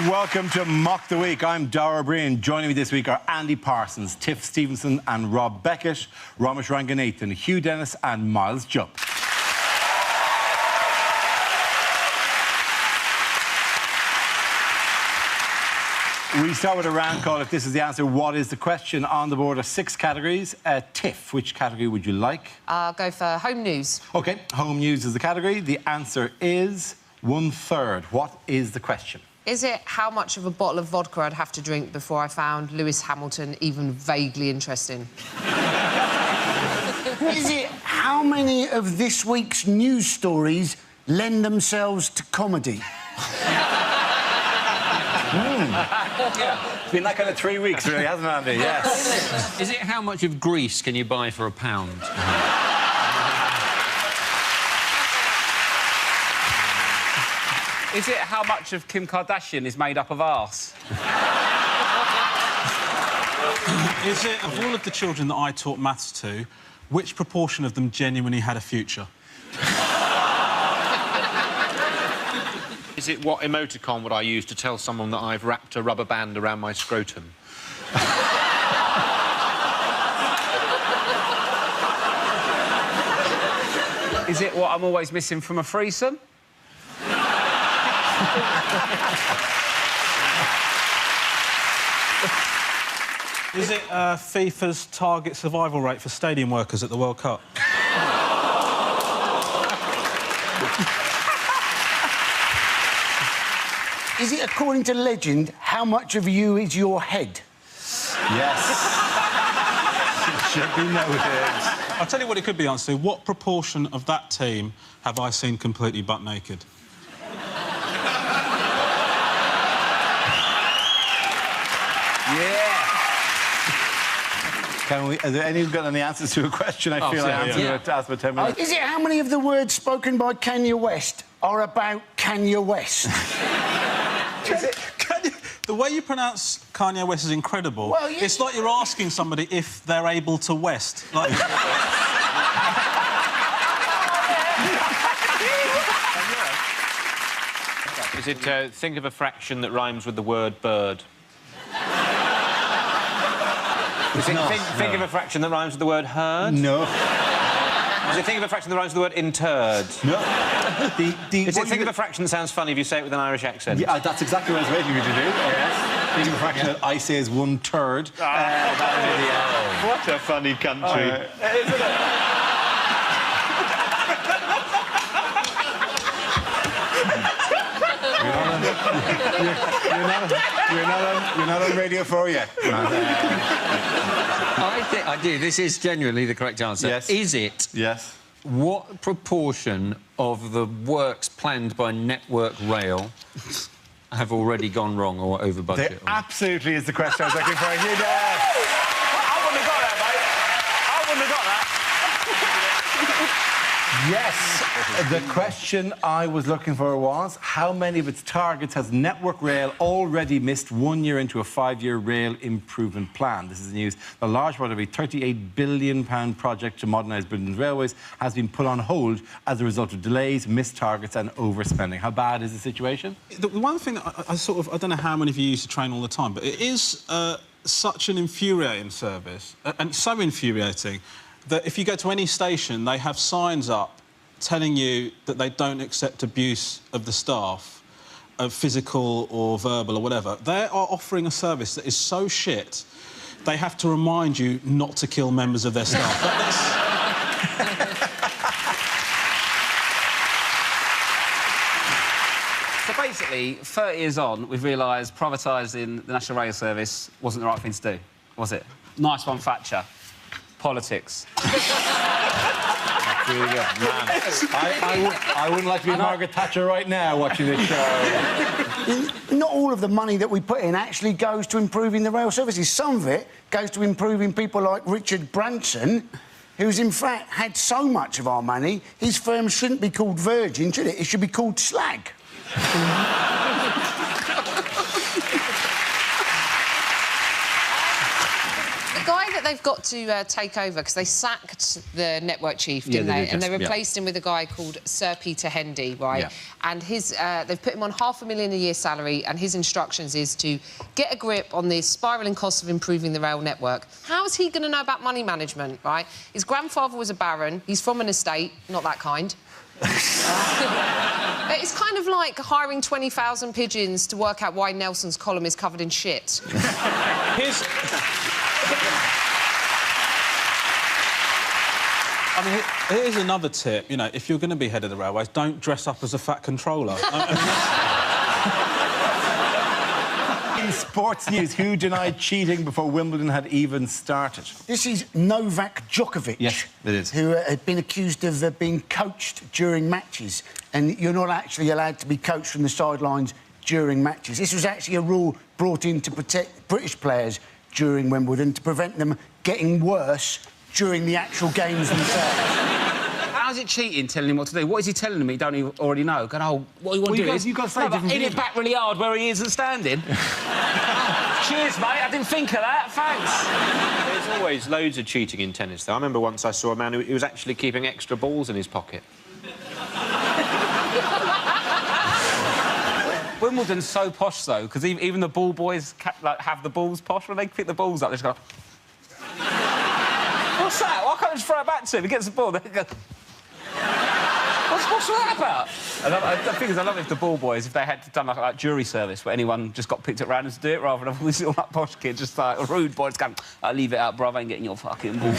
welcome to Mock the Week. I'm Dara Breen. Joining me this week are Andy Parsons, Tiff Stevenson and Rob Beckett, Ramesh Ranganathan, Hugh Dennis and Miles Jupp. We start with a round call. If this is the answer, what is the question? On the board are 6 categories. Tiff, which category would you like? I'll go for home news. OK, home news is the category. The answer is 1/3. What is the question? Is it how much of a bottle of vodka I'd have to drink before I found Lewis Hamilton even vaguely interesting? Is it how many of this week's news stories lend themselves to comedy? It's been that kind of 3 weeks, really, hasn't it, Andy? Yes. Is it how much of Greece can you buy for £1? Is it how much of Kim Kardashian is made up of arse? Is it, of all of the children that I taught maths to, which proportion of them genuinely had a future? Is it what emoticon would I use to tell someone that I've wrapped a rubber band around my scrotum? Is it what I'm always missing from a threesome? Is it FIFA's target survival rate for stadium workers at the World Cup? Is it, according to legend, how much of you is your head? Yes. It should be noted. I'll tell you what it could be, answer. What proportion of that team have I seen completely butt naked? Yeah. Can we... Are there any who've got any answers to a question? I feel like answering to ask for 10 minutes. Is it how many of the words spoken by Kanye West are about Kanye West? The way you pronounce Kanye West is incredible. Well, It's like you're asking somebody if they're able to West. Like... Is it think of a fraction that rhymes with the word bird? Is it think of a fraction that rhymes with the word herd? No. Is it think of a fraction that rhymes with the word interred? No. Is it think of a fraction that sounds funny if you say it with an Irish accent? Yeah, that's exactly what I was waiting for you to do. Yes. Think of a fraction that I say is 1/3. What a funny country. Isn't it? You're not on Radio 4 yet. I do. This is genuinely the correct answer. Yes. Is it? Yes. What proportion of the works planned by Network Rail have already gone wrong or over budget? There absolutely is the question I was looking for. Hugh Dennis. I wouldn't have got that, mate. I wouldn't have got that. Yes, the question I was looking for was how many of its targets has Network Rail already missed 1 year into a 5-year rail improvement plan? This is the news. The large part of a £38 billion project to modernise Britain's railways has been put on hold as a result of delays, missed targets and overspending. How bad is the situation? The one thing that I don't know how many of you use the train all the time, but it is such an infuriating service, and so infuriating, that if you go to any station, they have signs up telling you that they don't accept abuse of the staff, physical or verbal or whatever. They are offering a service that is so shit, they have to remind you not to kill members of their staff. So basically, 30 years on, we've realised privatising the National Rail Service wasn't the right thing to do, was it? Nice one, Thatcher. Politics. Really good. Man. I wouldn't like to be Margaret Thatcher right now watching this show. Not all of the money that we put in actually goes to improving the rail services. Some of it goes to improving people like Richard Branson, who's in fact had so much of our money, his firm shouldn't be called Virgin, should it? It should be called Slag. guy that they've got to take over, because they sacked the network chief, didn't they? And they replaced him with a guy called Sir Peter Hendy, right? Yeah. And they've put him on $500,000 a year salary, and his instructions is to get a grip on the spiralling costs of improving the rail network. How is he going to know about money management, right? His grandfather was a baron. He's from an estate, not that kind. It's kind of like hiring 20,000 pigeons to work out why Nelson's column is covered in shit. Here's another tip. You know, if you're going to be head of the railways, don't dress up as a fat controller. In sports news, who denied cheating before Wimbledon had even started? This is Novak Djokovic. Yes, it is. Who had been accused of being coached during matches. And you're not actually allowed to be coached from the sidelines during matches. This was actually a rule brought in to protect British players during Wimbledon, to prevent them getting worse during the actual games themselves. How's it cheating, telling him what to do? What is he telling him he don't even already know? Going, oh, what do you want to do is... You've got to say different hit things. it back really hard where he isn't standing. Cheers, mate. I didn't think of that. Thanks. There's always loads of cheating in tennis, though. I remember once I saw a man who was actually keeping extra balls in his pocket. Wimbledon's so posh, though, because even the ball boys have the balls posh. When they pick the balls up, they just go... What's that? Why can't I just throw it back to him? He gets the ball, they go... What's that about? The thing is, I love if the ball boys, if they had done like jury service where anyone just got picked at random to do it, rather than all these little like, posh kids just like a rude boy just going, I'll leave it out, bruv, I ain't getting your fucking ball. 30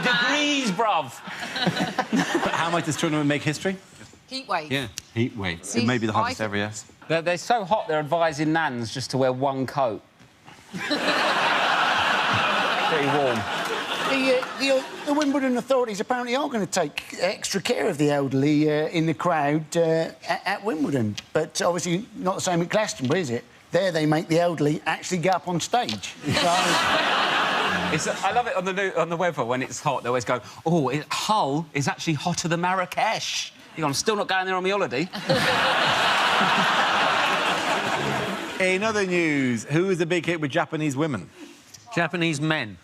degrees, bruv. How might this tournament make history? Heat wave. Yeah, heat wave. See, It may be the hottest I- ever, yes. They're so hot, they're advising nans just to wear one coat. Pretty warm. The Wimbledon authorities apparently are going to take extra care of the elderly in the crowd at Wimbledon. But obviously not the same at Glastonbury, is it? There they make the elderly actually get up on stage. So... I love it on the weather when it's hot. They always go, oh, Hull is actually hotter than Marrakesh. You go, I'm still not going there on my holiday. In other news, who is the big hit with Japanese women? Japanese men.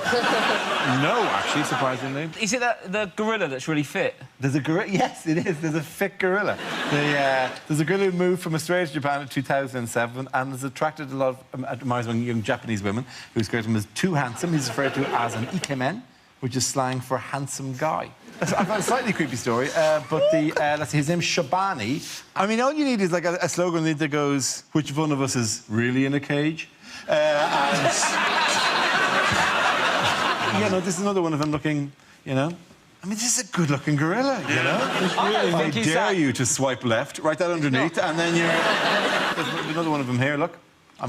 No, actually, surprisingly. Is it the gorilla that's really fit? There's a gorilla. Yes, it is. There's a fit gorilla. There's a gorilla who moved from Australia to Japan in 2007 and has attracted a lot of admirers among young Japanese women who describe him as too handsome. He's referred to as an ikemen, which is slang for handsome guy. I've got a slightly creepy story, but let's see, his name's Shabani. I mean, all you need is like a slogan that goes, which one of us is really in a cage? You know, this is another one of them looking, you know... I mean, this is a good-looking gorilla, you know? I dare you to swipe left, write that underneath, and then you're... There's another one of them here, look. I'm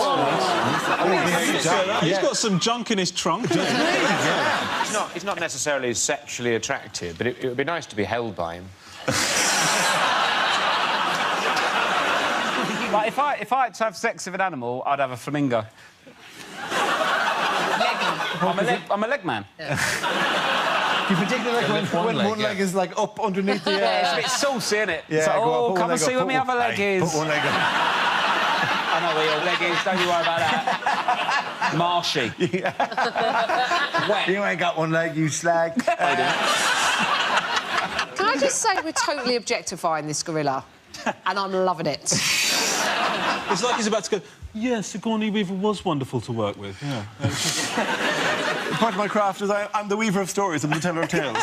He's got some junk in his trunk, doesn't he? Yeah. He's not necessarily sexually attractive, but it would be nice to be held by him. Like, if I had to have sex with an animal, I'd have a flamingo. I'm a leg man. Do you particularly like when one leg is like up underneath the... Yeah, it's a bit saucy, isn't it? Yeah, it's like, go on, oh, put come one and leg see up, what my other leg is. Put one leg up. I know where your leg is, don't you worry about that. Marshy. Wet. You ain't got one leg, you slag. Can I just say we're totally objectifying this gorilla, and I'm loving it. It's like he's about to go, yes, Sigourney Weaver was wonderful to work with, yeah. Part of my craft is I'm the weaver of stories, I'm the teller of tales.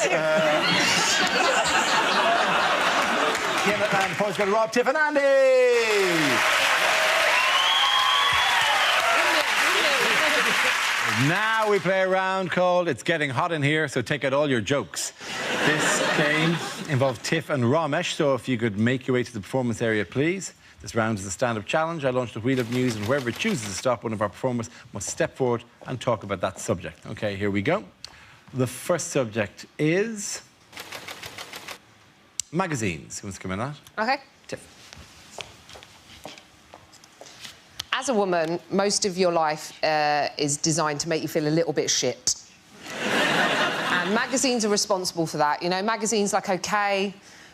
And Paul's got to Rob, Tiff and Andy! Now we play a round called It's Getting Hot in Here, so take out all your jokes. This game involved Tiff and Ramesh, so if you could make your way to the performance area, please. This round is a stand-up challenge. I launched a wheel of news, and whoever chooses to stop, one of our performers must step forward and talk about that subject. OK, here we go. The first subject is... magazines. Who wants to come in on that? OK. Tiff. As a woman, most of your life is designed to make you feel a little bit shit. And magazines are responsible for that. You know, magazines like OK,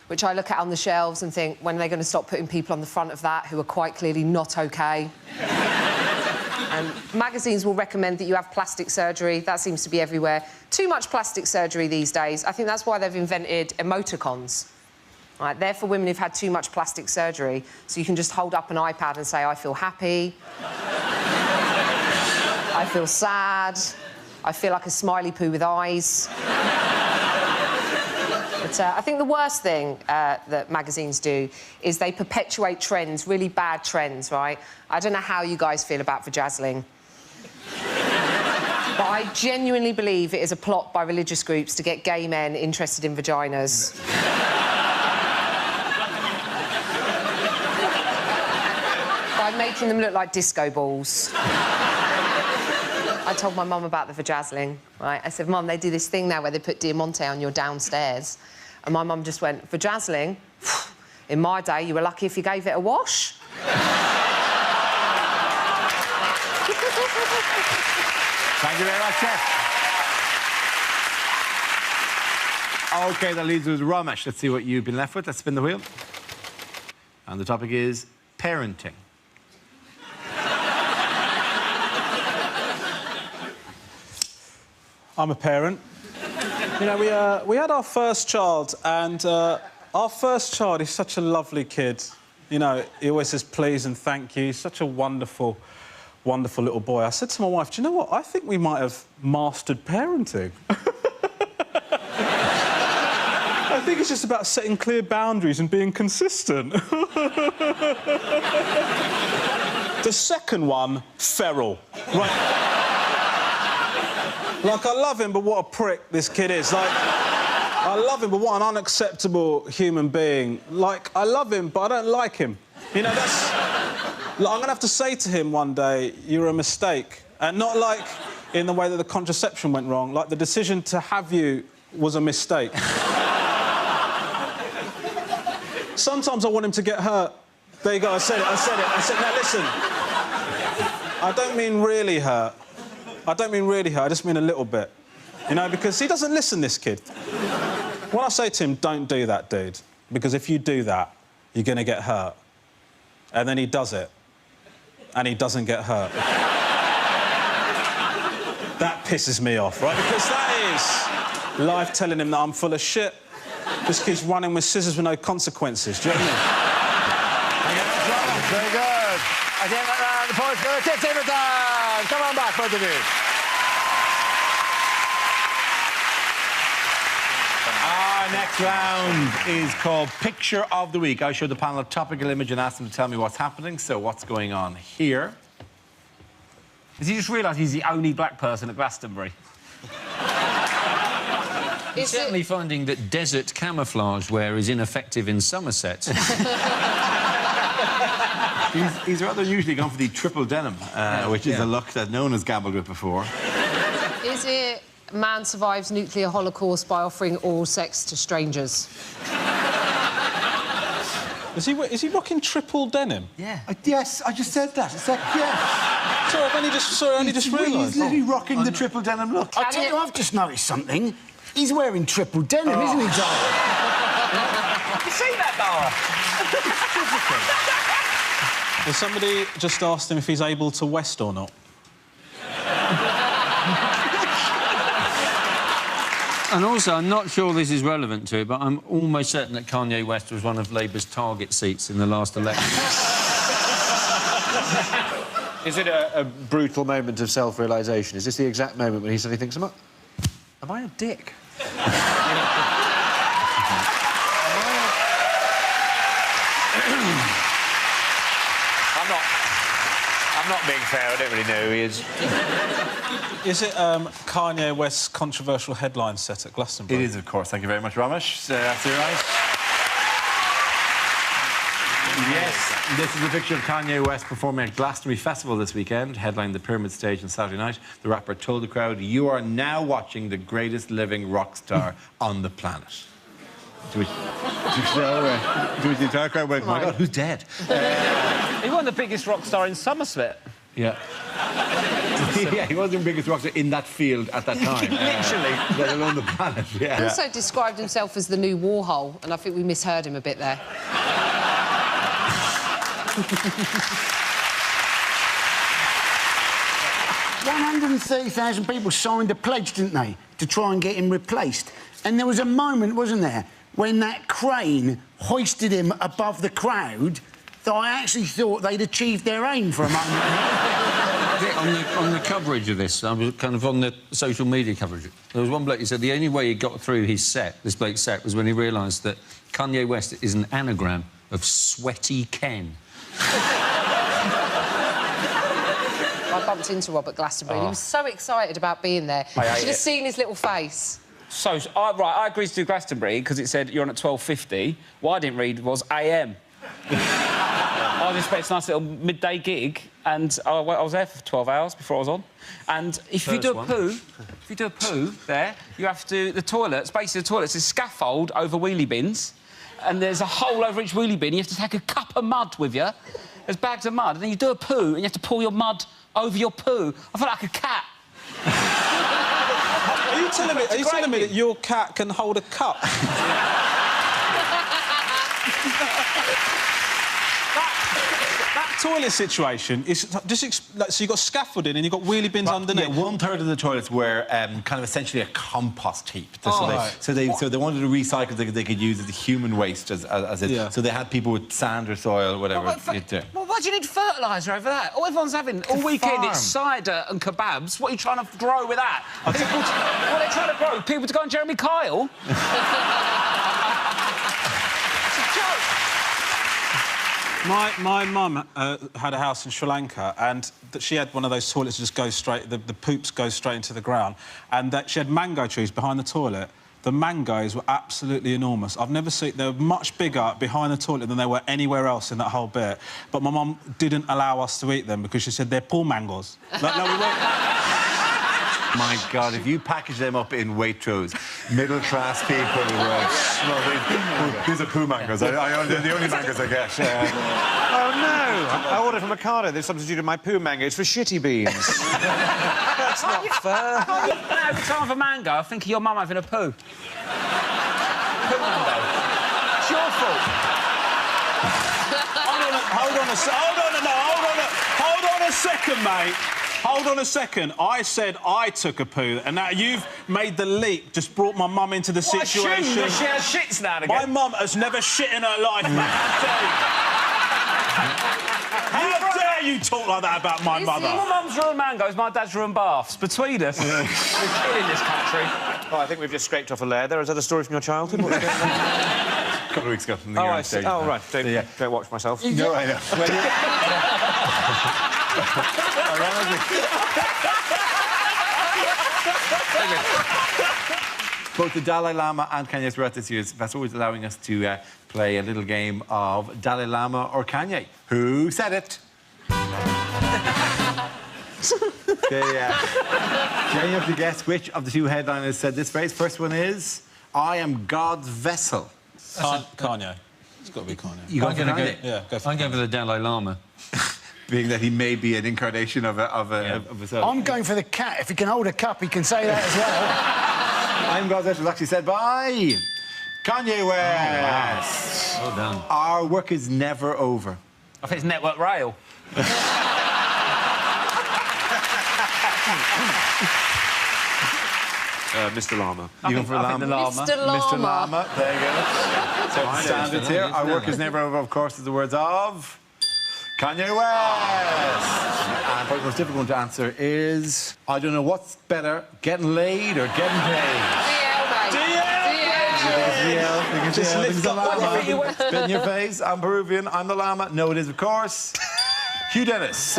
which I look at on the shelves and think, when are they going to stop putting people on the front of that who are quite clearly not OK? Magazines will recommend that you have plastic surgery. That seems to be everywhere. Too much plastic surgery these days. I think that's why they've invented emoticons. Right, they're for women who've had too much plastic surgery, so you can just hold up an iPad and say, I feel happy, I feel sad, I feel like a smiley poo with eyes. But I think the worst thing that magazines do is they perpetuate trends, really bad trends, right? I don't know how you guys feel about vajazzling. But I genuinely believe it is a plot by religious groups to get gay men interested in vaginas. By making them look like disco balls. I told my mum about the vajazzling, right? I said, Mum, they do this thing now where they put Diamante on your downstairs. And my mum just went, vajazzling? In my day, you were lucky if you gave it a wash. Thank you very much, Jeff. OK, that leaves us with Ramesh. Let's see what you've been left with. Let's spin the wheel. And the topic is parenting. I'm a parent. You know, we had our first child, and our first child is such a lovely kid. You know, he always says please and thank you. He's such a wonderful, wonderful little boy. I said to my wife, do you know what? I think we might have mastered parenting. I think it's just about setting clear boundaries and being consistent. The second one, feral. Right. Like, I love him, but what a prick this kid is. Like, I love him, but what an unacceptable human being. Like, I love him, but I don't like him. You know, that's... Like, I'm gonna have to say to him one day, you're a mistake. And not like in the way that the contraception went wrong, like the decision to have you was a mistake. Sometimes I want him to get hurt. There you go, I said it. I said, now listen. I don't mean really hurt. I don't mean really hurt, I just mean a little bit. You know, because he doesn't listen, this kid. When I say to him, don't do that, dude, because if you do that, you're going to get hurt. And then he does it, and he doesn't get hurt. That pisses me off, right? Because that is life telling him that I'm full of shit. This kid's running with scissors with no consequences, do you know what I mean? Very good. Again, the points go to Tim time. Come on back, both of you. Our next round is called Picture of the Week. I show the panel a topical image and ask them to tell me what's happening. So what's going on here? Has he just realised he's the only black person at Glastonbury? He's certainly finding that desert camouflage wear is ineffective in Somerset. He's rather usually gone for the triple denim, which is a look that no one has gambled with before. Is it man survives nuclear holocaust by offering oral sex to strangers? Is he rocking triple denim? Yeah. Yes, I just said that. It's like, yes. Sorry, I've only just realised. He's literally rocking the triple denim look. I tell you, I've just noticed something. He's wearing triple denim, isn't he, Joel? You see that, Dara? Well, somebody just asked him if he's able to West or not. And also, I'm not sure this is relevant to it, but I'm almost certain that Kanye West was one of Labour's target seats in the last election. Is it a brutal moment of self-realisation? Is this the exact moment when he suddenly thinks, am I a dick? I'm not being fair, I don't really know who he is. Is it Kanye West's controversial headline set at Glastonbury? It is, of course. Thank you very much, Ramesh. That's right. Yes, this is a picture of Kanye West performing at Glastonbury Festival this weekend, headlining the Pyramid Stage on Saturday night. The rapper told the crowd, "You are now watching the greatest living rock star on the planet." To which the entire crowd went, "Oh my God, who's dead?" He wasn't the biggest rock star in Somerset. Yeah. Yeah, he wasn't the biggest rock star in that field at that time. Literally. Let alone the planet, yeah. He also described himself as the new Warhol, and I think we misheard him a bit there. 130,000 people signed a pledge, didn't they, to try and get him replaced. And there was a moment, wasn't there, when that crane hoisted him above the crowd that I actually thought they'd achieved their aim for a moment. I think on the coverage of this, I was kind of on the social media coverage. There was one bloke who said the only way he got through his set, this bloke's set, was when he realised that Kanye West is an anagram of Sweaty Ken. I bumped into Robert Glastonbury. He was so excited about being there. You should have seen his little face. So, I agreed to do Glastonbury because it said you're on at 12:50. What I didn't read was AM. I was expecting a nice little midday gig, and I was there for 12 hours before I was on. And if you do a poo there, you have to... The toilets, basically the toilets, is scaffold over wheelie bins, and there's a hole over each wheelie bin. You have to take a cup of mud with you. There's bags of mud, and then you do a poo, and you have to pour your mud over your poo. I felt like a cat. Are you telling me that your cat can hold a cup? That toilet situation is just... so you've got scaffolding and you've got wheelie bins underneath. Yeah, 1/3 of the toilets were kind of essentially a compost heap. So they wanted to recycle they could use as human waste as it. Yeah. So they had people with sand or soil, whatever. Well, why do you need fertiliser over that? All everyone's having all weekend farm. it's cider and kebabs. What are you trying to grow with that? What are they trying to grow? People to go on Jeremy Kyle? It's a joke. My mum had a house in Sri Lanka, and she had one of those toilets that just go straight... The poops go straight into the ground, and that she had mango trees behind the toilet. The mangoes were absolutely enormous. I've never seen... They were much bigger behind the toilet than they were anywhere else in that whole bit. But my mum didn't allow us to eat them because she said they're poor mangoes. Like, no, we weren't... My God, if you package them up in Waitrose, middle-class people were smothering... These are poo mangoes. They're the only mangoes I get. Oh, no! I ordered from Ocado. They've substituted my poo mangoes for shitty beans. That's not fair. Every time I have a mango, I think of your mum having a poo. Poo mango. It's your fault. Hold on a second, mate. Hold on a second. I said I took a poo, and now you've made the leap, just brought my mum into the situation. She has shits now and again. My mum has never shit in her life, mate. How dare you talk like that about my mother? My mum's ruined mangoes, my dad's ruined baths. Between us, we're killing this country. Oh, I think we've just scraped off a layer there. Is that a story from your childhood? What's going on? A couple of weeks ago. From the I see. Oh, right. Don't watch myself. No, I know. Both the Dalai Lama and Kanye West this year, that's always allowing us to play a little game of Dalai Lama or Kanye. Who said it? Okay, Can you have to guess which of the two headliners said this phrase? First one is, I am God's vessel. Kanye. It's got to be Kanye. You got Kanye? Yeah, go for it. I'm going for the Dalai Lama. Being that he may be an incarnation of himself. I'm going for the cat. If he can hold a cup, he can say that as well. I'm God's vessel was actually said by Kanye West. Well done. Our work is never over. I think it's Network Rail. Mr. Lama. You going for Lama? Mr. Lama. Mr. Lama. There you go. So standards here. Our work is never over, of course, is the words of Kanye West. And probably the most difficult one to answer is, I don't know what's better, getting laid or getting paid. Just lift the up Lama. Spit in your face. I'm Peruvian. I'm the Lama. No, it is, of course, Hugh Dennis.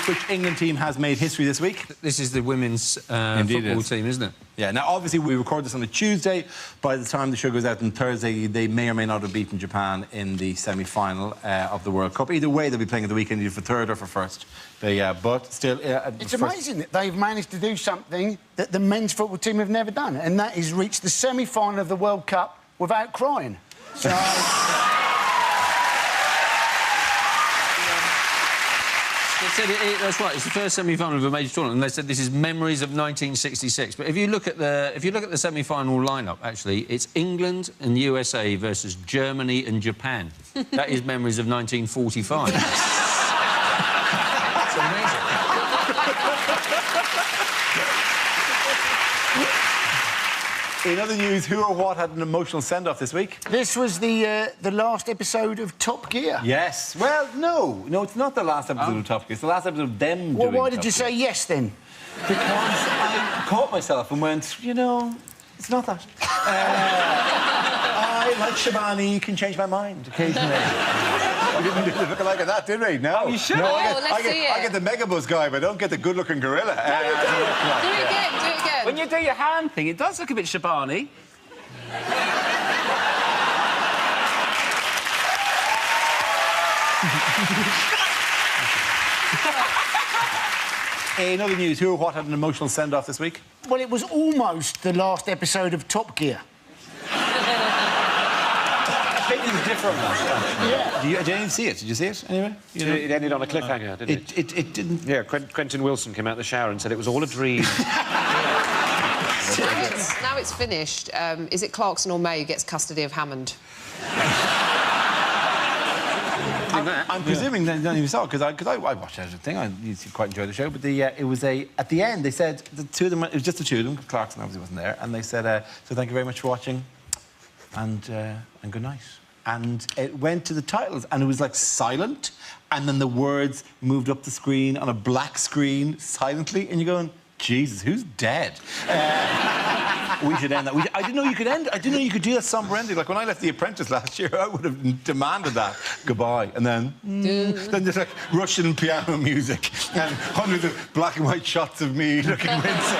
Which England team has made history this week? This is the women's football team, isn't it? Yeah, now, obviously, we record this on a Tuesday. By the time the show goes out on Thursday, they may or may not have beaten Japan in the semi-final of the World Cup. Either way, they'll be playing at the weekend, either for third or for first. But still... It's amazing that they've managed to do something that the men's football team have never done, and that is reach the semi-final of the World Cup without crying. So... said that's right. It's the first semi-final of a major tournament, and they said this is memories of 1966. But if you look at the semi-final lineup, actually, it's England and USA versus Germany and Japan. That is memories of 1945. That's amazing. In other news, who or what had an emotional send-off this week? This was the last episode of Top Gear. Yes. Well, no, it's not the last episode of Top Gear. It's the last episode of them Well, doing why did Top you Gear. say yes, then? Because I caught myself and went, you know, it's not that. I, like Shabani, can change my mind occasionally. We didn't do the look-alike of that, did we? No. Oh, you should. No, let's see it. I get the Megabuzz guy, but I don't get the good-looking gorilla. Do it again, do it again. When you do your hand thing, it does look a bit Shabani. In other news, who or what had an emotional send-off this week? Well, it was almost the last episode of Top Gear. Opinions differ on that. Yeah. Did you even see it? Did you see it anyway? You know? It ended on a cliffhanger, didn't it? It didn't. Yeah, Quentin Wilson came out the shower and said it was all a dream. Now it's finished. Is it Clarkson or May who gets custody of Hammond? I'm presuming they don't even saw it because I watched everything. I used to quite enjoy the show, but it was at the end they said the two of them. It was just the two of them. Clarkson obviously wasn't there, and they said, "So thank you very much for watching, and good night." And it went to the titles, and it was like silent, and then the words moved up the screen on a black screen silently, and you're going, Jesus, who's dead? We should end that. I didn't know you could end. I didn't know you could do that somber ending. Like when I left The Apprentice last year, I would have demanded that goodbye, and then just like Russian piano music and hundreds of black and white shots of me looking winsome.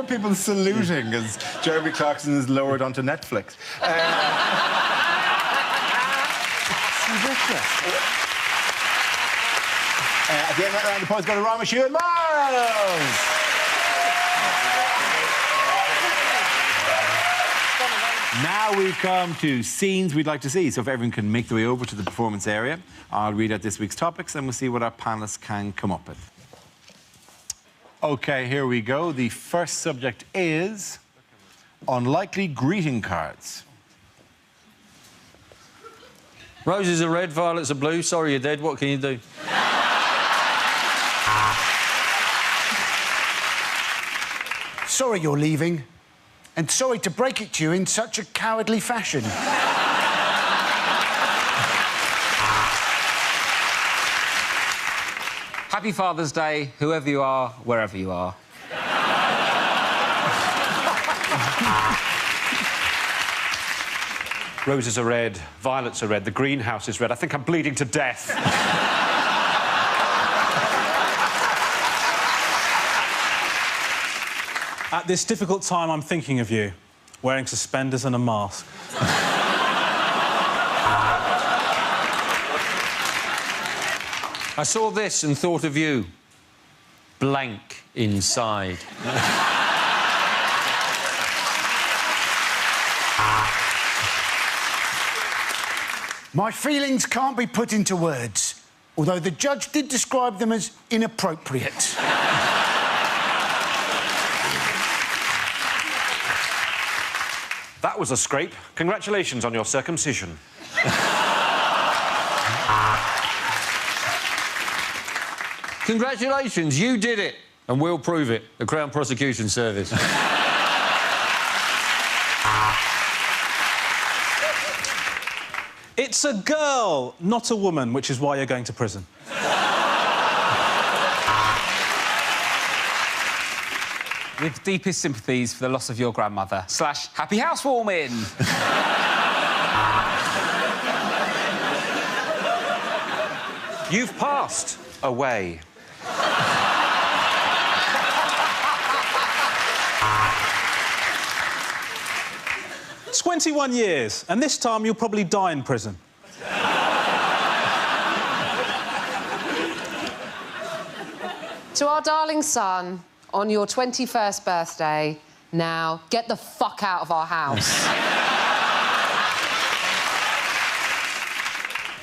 People saluting as Jeremy Clarkson is lowered onto Netflix. It's ridiculous. At the end of that round, the points go to Ramashu and Miles. Now we come to scenes we'd like to see. So if everyone can make their way over to the performance area, I'll read out this week's topics and we'll see what our panellists can come up with. OK, here we go. The first subject is unlikely greeting cards. Roses are red, violets are blue. Sorry, you're dead. What can you do? Sorry you're leaving, and sorry to break it to you in such a cowardly fashion. Happy Father's Day, whoever you are, wherever you are. Roses are red, violets are red, the greenhouse is red. I think I'm bleeding to death. At this difficult time, I'm thinking of you, wearing suspenders and a mask. I saw this and thought of you. Blank inside. My feelings can't be put into words, although the judge did describe them as inappropriate. That was a scrape. Congratulations on your circumcision. Congratulations, you did it. And we'll prove it. The Crown Prosecution Service. It's a girl, not a woman, which is why you're going to prison. With deepest sympathies for the loss of your grandmother. / happy housewarming. You've passed away. 21 years, and this time you'll probably die in prison. To our darling son, on your 21st birthday, now get the fuck out of our house.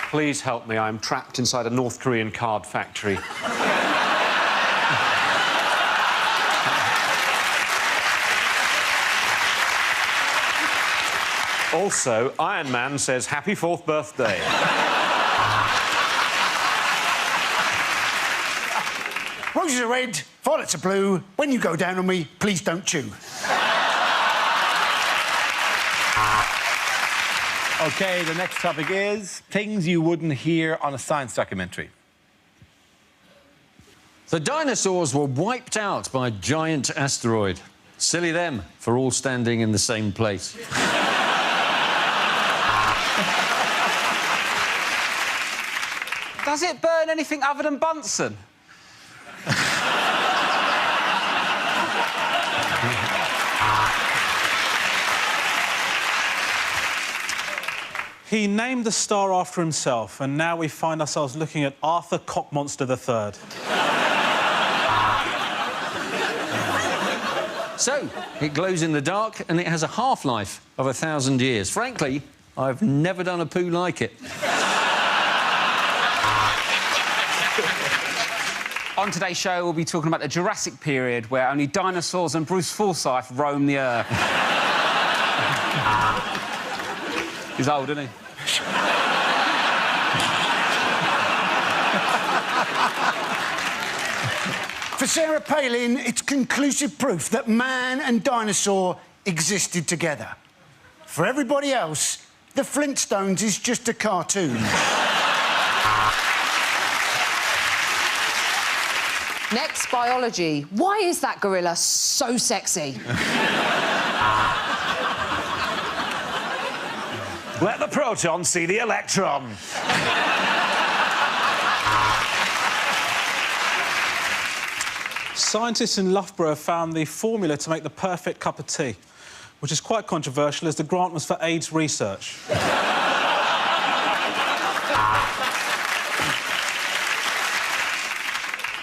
Please help me. I'm trapped inside a North Korean card factory. Also, Iron Man says happy 4th birthday. Roses are red, violets are blue. When you go down on me, please don't chew. OK, the next topic is things you wouldn't hear on a science documentary. The dinosaurs were wiped out by a giant asteroid. Silly them for all standing in the same place. Does it burn anything other than Bunsen? He named the star after himself, and now we find ourselves looking at Arthur Cockmonster III. So, it glows in the dark and it has a half-life of 1,000 years. Frankly, I've never done a poo like it. On today's show, we'll be talking about the Jurassic period, where only dinosaurs and Bruce Forsyth roam the Earth. He's old, isn't he? For Sarah Palin, it's conclusive proof that man and dinosaur existed together. For everybody else, the Flintstones is just a cartoon. Next, biology. Why is that gorilla so sexy? Let the proton see the electron. Scientists in Loughborough found the formula to make the perfect cup of tea, which is quite controversial as the grant was for AIDS research.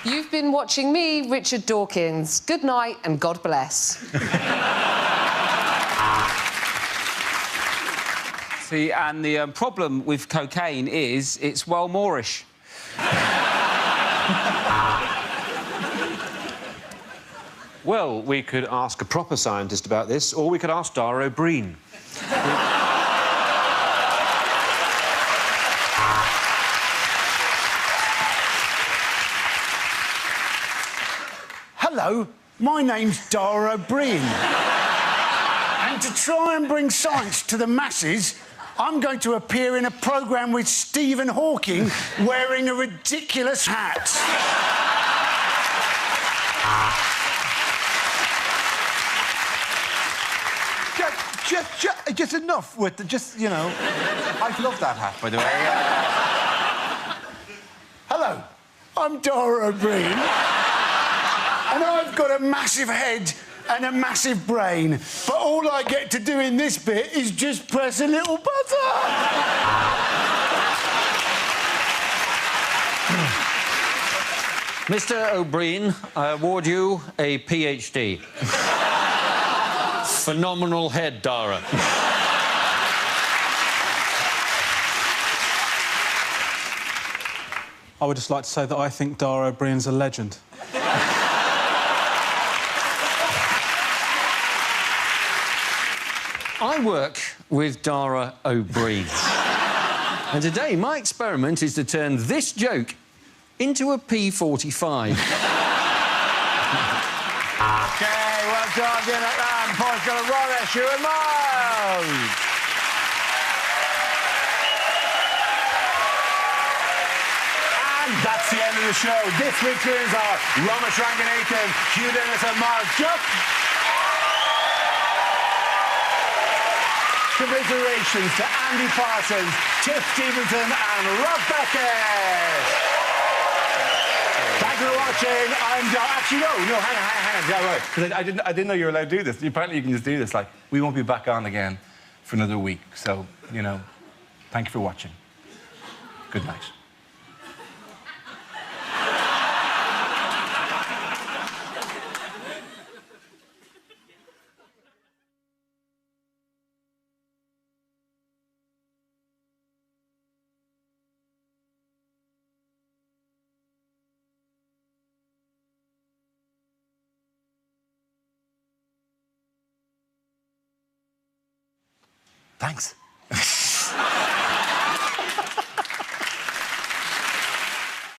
You've been watching me, Richard Dawkins. Good night and God bless. See, and the problem with cocaine is it's well Moorish. Well, we could ask a proper scientist about this, or we could ask Dara Ó Briain. Hello, my name's Dara Ó Briain. And to try and bring science to the masses, I'm going to appear in a programme with Stephen Hawking wearing a ridiculous hat. Just enough with the, you know... I love that hat, by the way. Hello, I'm Dara Ó Briain. And I've got a massive head and a massive brain. But all I get to do in this bit is just press a little button. Mr. O'Brien, I award you a PhD. Phenomenal head, Dara. I would just like to say that I think Dara Ó Briain's a legend. I work with Dara Ó Briain. And today, my experiment is to turn this joke into a P45. OK, well done, getting that round. Points got a Rorish, you and Miles. And that's the end of the show. This week's winners are Ramesh Ranganathan, Hugh Dennis and Miles Jupp. Commiserations to Andy Parsons, Tiff Stevenson and Rob Beckett. Thank you for watching. I'm John. Actually, no, hang on. Yeah, right. 'Cause I didn't know you were allowed to do this. Apparently, you can just do this. Like, we won't be back on again for another week. So, you know, thank you for watching. Good night. Thanks.